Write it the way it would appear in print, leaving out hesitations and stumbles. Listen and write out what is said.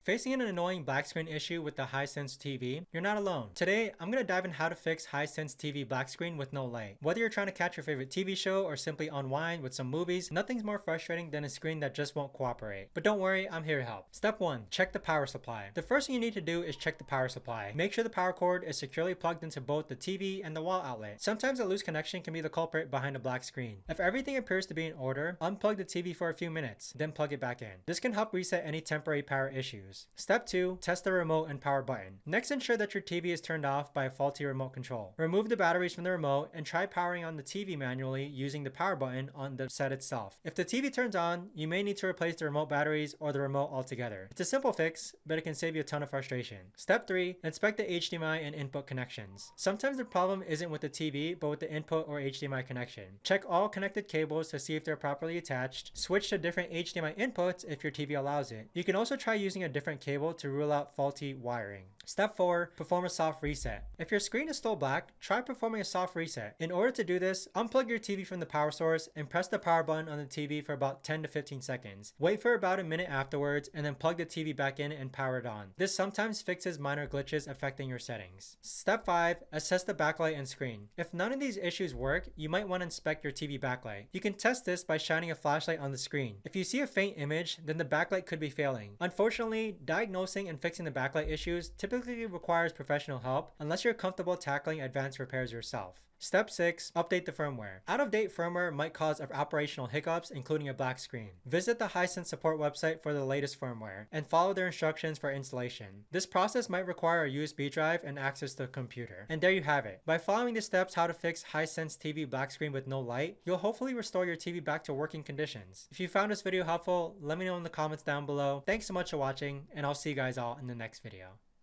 Facing an annoying black screen issue with the Hisense TV? You're not alone. Today, I'm going to dive in how to fix Hisense TV black screen with no light. Whether you're trying to catch your favorite TV show or simply unwind with some movies, nothing's more frustrating than a screen that just won't cooperate. But don't worry, I'm here to help. Step 1. Check the power supply. The first thing you need to do is check the power supply. Make sure the power cord is securely plugged into both the TV and the wall outlet. Sometimes a loose connection can be the culprit behind a black screen. If everything appears to be in order, unplug the TV for a few minutes, then plug it back in. This can help reset any temporary power issues. Step 2. Test the remote and power button. Next, ensure that your TV is turned off by a faulty remote control. Remove the batteries from the remote and try powering on the TV manually using the power button on the set itself. If the TV turns on, you may need to replace the remote batteries or the remote altogether. It's a simple fix, but it can save you a ton of frustration. Step 3. Inspect the HDMI and input connections. Sometimes the problem isn't with the TV, but with the input or HDMI connection. Check all connected cables to see if they're properly attached. Switch to different HDMI inputs if your TV allows it. You can also try using a different cable to rule out faulty wiring. Step 4. Perform a soft reset. If your screen is still black, try performing a soft reset. In order to do this, unplug your TV from the power source and press the power button on the TV for about 10 to 15 seconds. Wait for about a minute afterwards and then plug the TV back in and power it on. This sometimes fixes minor glitches affecting your settings. Step 5. Assess the backlight and screen. If none of these issues work, you might want to inspect your TV backlight. You can test this by shining a flashlight on the screen. If you see a faint image, then the backlight could be failing. Unfortunately, diagnosing and fixing the backlight issues typically requires professional help unless you're comfortable tackling advanced repairs yourself. Step 6. Update the firmware. Out-of-date firmware might cause operational hiccups, including a black screen. Visit the Hisense support website for the latest firmware and follow their instructions for installation. This process might require a USB drive and access to a computer. And there you have it. By following the steps how to fix Hisense TV black screen with no light, you'll hopefully restore your TV back to working conditions. If you found this video helpful, let me know in the comments down below. Thanks so much for watching, and I'll see you guys all in the next video.